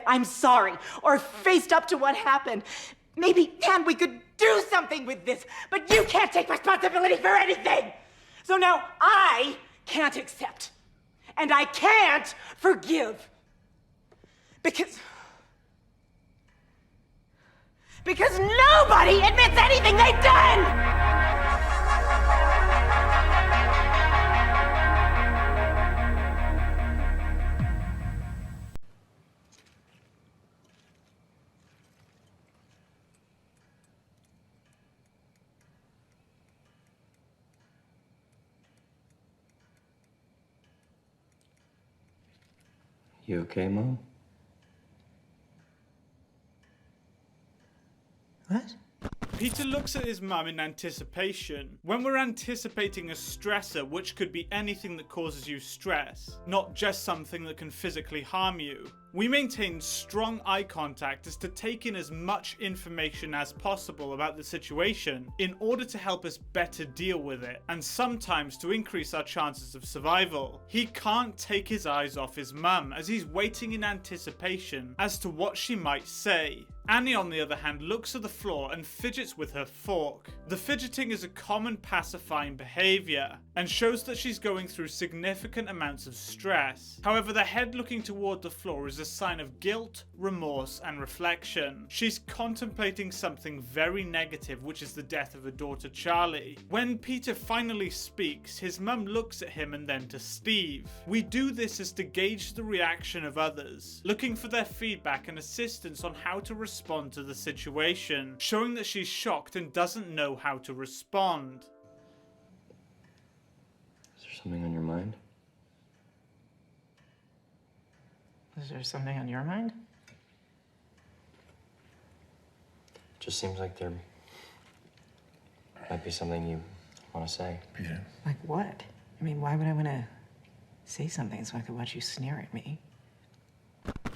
I'm sorry or faced up to what happened. Maybe, Anne, we could do something with this, but you can't take responsibility for anything. So now I can't accept, and I can't forgive. Because nobody admits anything they've done! You okay, Mom? What? Peter looks at his mum in anticipation. When we're anticipating a stressor, which could be anything that causes you stress, not just something that can physically harm you, we maintain strong eye contact as to take in as much information as possible about the situation in order to help us better deal with it, and sometimes to increase our chances of survival. He can't take his eyes off his mum as he's waiting in anticipation as to what she might say. Annie, on the other hand, looks at the floor and fidgets with her fork. The fidgeting is a common pacifying behaviour and shows that she's going through significant amounts of stress. However, the head looking toward the floor is a sign of guilt, remorse, and reflection. She's contemplating something very negative, which is the death of her daughter Charlie. When Peter finally speaks, his mum looks at him and then to Steve. We do this as to gauge the reaction of others, looking for their feedback and assistance on how to respond to the situation, showing that she's shocked and doesn't know how to respond. Is there something on your mind? Is there something on your mind? It just seems like there might be something you want to say. Peter. Like what? I mean, why would I want to say something so I could watch you sneer at me?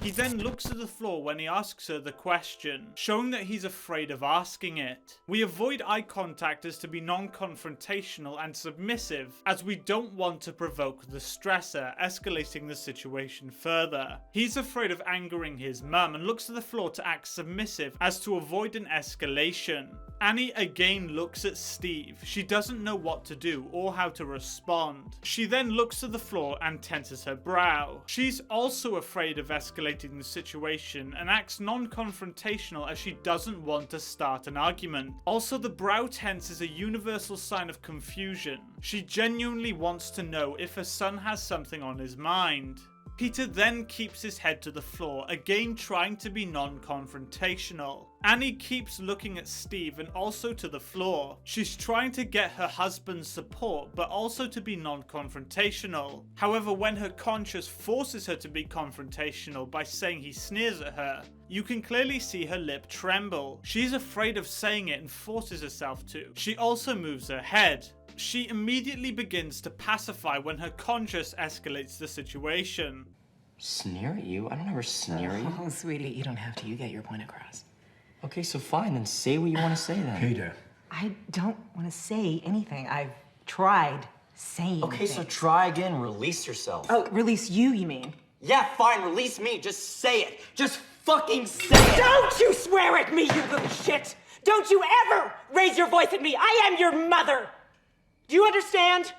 He then looks at the floor when he asks her the question, showing that he's afraid of asking it. We avoid eye contact as to be non-confrontational and submissive, as we don't want to provoke the stressor, escalating the situation further. He's afraid of angering his mum and looks at the floor to act submissive as to avoid an escalation. Annie again looks at Steve. She doesn't know what to do or how to respond. She then looks at the floor and tenses her brow. She's also afraid of escalating the situation and acts non-confrontational as she doesn't want to start an argument. Also, the brow tense is a universal sign of confusion. She genuinely wants to know if her son has something on his mind. Peter then keeps his head to the floor, again trying to be non-confrontational. Annie keeps looking at Steve and also to the floor. She's trying to get her husband's support, but also to be non-confrontational. However, when her conscience forces her to be confrontational by saying he sneers at her, you can clearly see her lip tremble. She's afraid of saying it and forces herself to. She also moves her head. She immediately begins to pacify when her conscience escalates the situation. Sneer at you? I don't ever sneer at you. Oh, sweetie, you don't have to. You get your point across. Okay, so fine, then say what you want to say then. Peter. I don't want to say anything. I've tried saying Okay, so things. try again. Release yourself. Oh, release you mean? Yeah, fine. Release me. Just say it. Just fucking say it. Don't you swear at me, you little shit! Don't you ever raise your voice at me! I am your mother! Do you understand?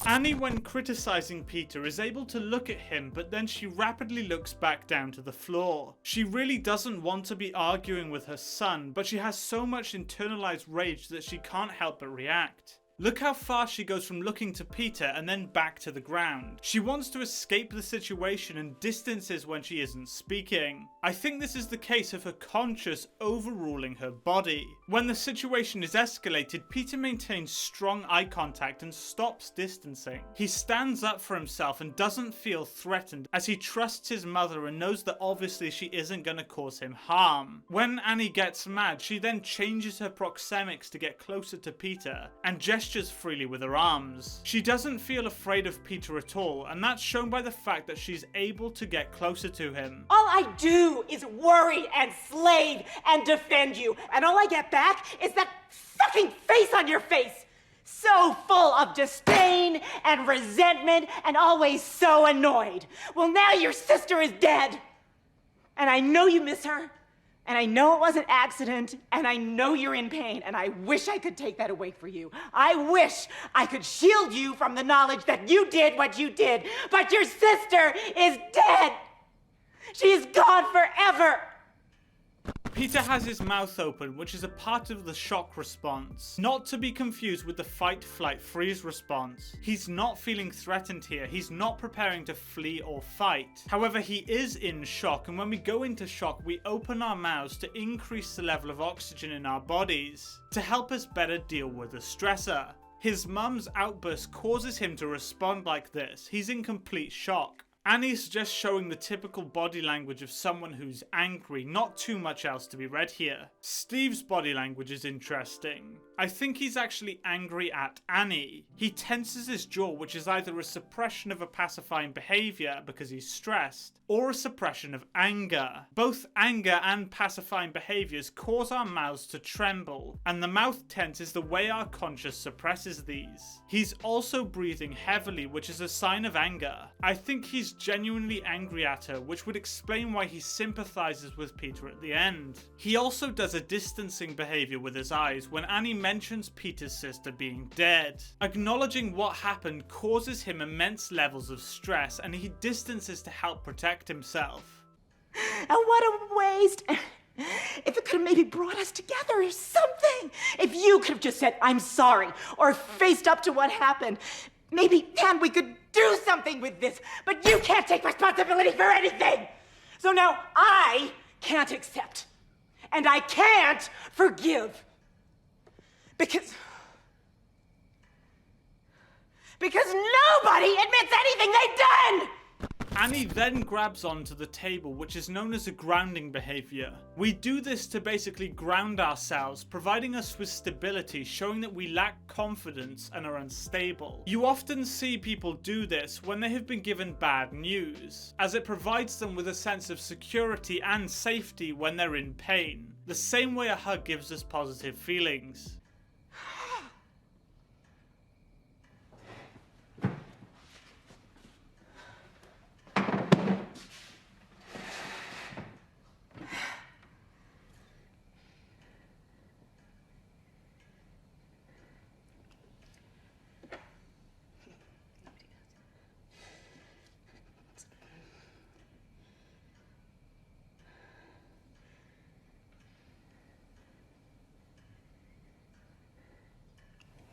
Annie, when criticizing Peter, is able to look at him, but then she rapidly looks back down to the floor. She really doesn't want to be arguing with her son, but she has so much internalized rage that she can't help but react. Look how far she goes from looking to Peter and then back to the ground. She wants to escape the situation and distances when she isn't speaking. I think this is the case of her conscience overruling her body. When the situation is escalated, Peter maintains strong eye contact and stops distancing. He stands up for himself and doesn't feel threatened as he trusts his mother and knows that obviously she isn't going to cause him harm. When Annie gets mad, she then changes her proxemics to get closer to Peter and gestures freely with her arms. She doesn't feel afraid of Peter at all, and that's shown by the fact that she's able to get closer to him. All I do is worry and slave and defend you, and all I get back is that fucking face on your face! So full of disdain and resentment and always so annoyed. Well, now your sister is dead. And I know you miss her. And I know it was an accident, and I know you're in pain, and I wish I could take that away for you. I wish I could shield you from the knowledge that you did what you did, but your sister is dead. She's gone forever. Peter has his mouth open, which is a part of the shock response, not to be confused with the fight, flight, freeze response. He's not feeling threatened here, he's not preparing to flee or fight. However, he is in shock, and when we go into shock, we open our mouths to increase the level of oxygen in our bodies, to help us better deal with the stressor. His mum's outburst causes him to respond like this. He's in complete shock. Annie's just showing the typical body language of someone who's angry, not too much else to be read here. Steve's body language is interesting. I think he's actually angry at Annie. He tenses his jaw, which is either a suppression of a pacifying behaviour because he's stressed, or a suppression of anger. Both anger and pacifying behaviours cause our mouths to tremble, and the mouth tense is the way our conscious suppresses these. He's also breathing heavily, which is a sign of anger. I think he's genuinely angry at her, which would explain why he sympathises with Peter at the end. He also does a distancing behaviour with his eyes when Annie mentions Peter's sister being dead. Acknowledging what happened causes him immense levels of stress, and he distances to help protect himself. And what a waste. If it could have maybe brought us together or something. If you could have just said, I'm sorry, or faced up to what happened. Maybe, Dan, we could do something with this, but you can't take responsibility for anything. So now I can't accept, and I can't forgive. Because nobody admits anything they've done! Annie then grabs onto the table, which is known as a grounding behaviour. We do this to basically ground ourselves, providing us with stability, showing that we lack confidence and are unstable. You often see people do this when they have been given bad news, as it provides them with a sense of security and safety when they're in pain, the same way a hug gives us positive feelings.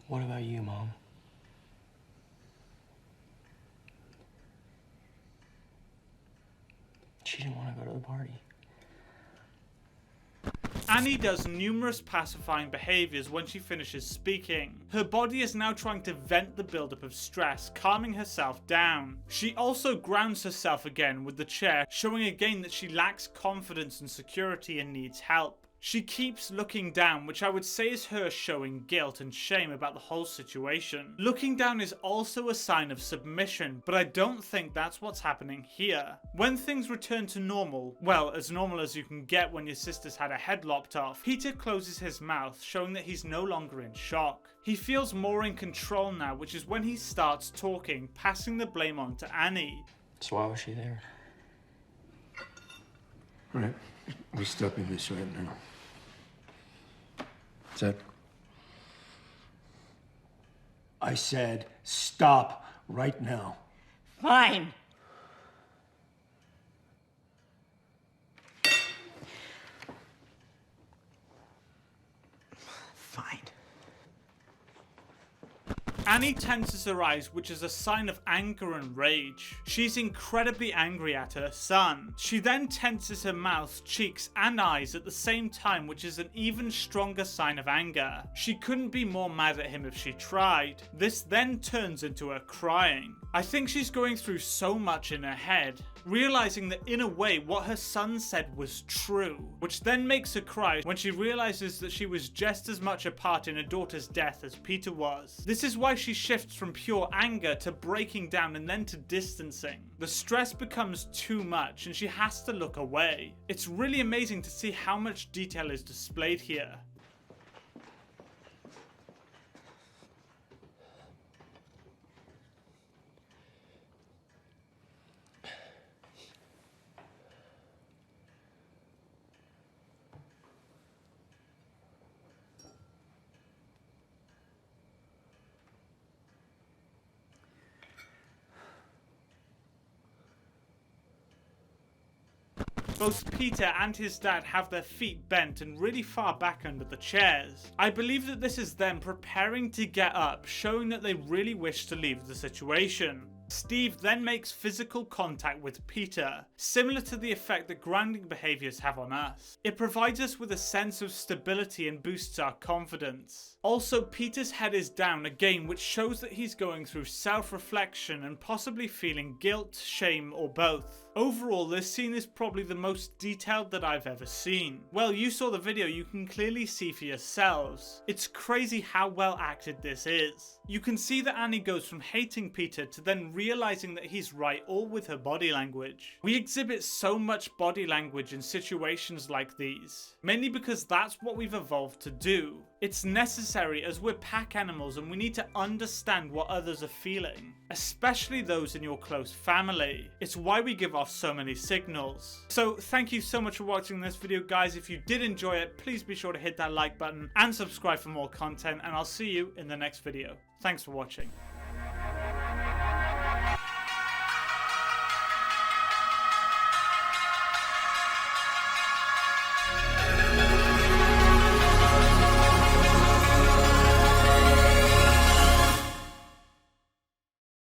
What about you, Mom? She didn't want to go to the party. Annie does numerous pacifying behaviours when she finishes speaking. Her body is now trying to vent the buildup of stress, calming herself down. She also grounds herself again with the chair, showing again that she lacks confidence and security and needs help. She keeps looking down, which I would say is her showing guilt and shame about the whole situation. Looking down is also a sign of submission, but I don't think that's what's happening here. When things return to normal, well, as normal as you can get when your sister's had her head lopped off, Peter closes his mouth, showing that he's no longer in shock. He feels more in control now, which is when he starts talking, passing the blame on to Annie. So why was she there? Right. We're stopping this right now. That I said stop right now. Fine. Fine. Annie tenses her eyes, which is a sign of anger and rage. She's incredibly angry at her son. She then tenses her mouth, cheeks, and eyes at the same time, which is an even stronger sign of anger. She couldn't be more mad at him if she tried. This then turns into her crying. I think she's going through so much in her head, realizing that in a way what her son said was true, which then makes her cry when she realizes that she was just as much a part in her daughter's death as Peter was. This is why she shifts from pure anger to breaking down and then to distancing. The stress becomes too much and she has to look away. It's really amazing to see how much detail is displayed here. Both Peter and his dad have their feet bent and really far back under the chairs. I believe that this is them preparing to get up, showing that they really wish to leave the situation. Steve then makes physical contact with Peter, similar to the effect that grounding behaviours have on us. It provides us with a sense of stability and boosts our confidence. Also, Peter's head is down again, which shows that he's going through self-reflection and possibly feeling guilt, shame, or both. Overall, this scene is probably the most detailed that I've ever seen. Well, you saw the video, you can clearly see for yourselves. It's crazy how well acted this is. You can see that Annie goes from hating Peter to then realizing that he's right, all with her body language. We exhibit so much body language in situations like these, mainly because that's what we've evolved to do. It's necessary as we're pack animals and we need to understand what others are feeling, especially those in your close family. It's why we give off so many signals. So thank you so much for watching this video, guys. If you did enjoy it, please be sure to hit that like button and subscribe for more content, and I'll see you in the next video. Thanks for watching.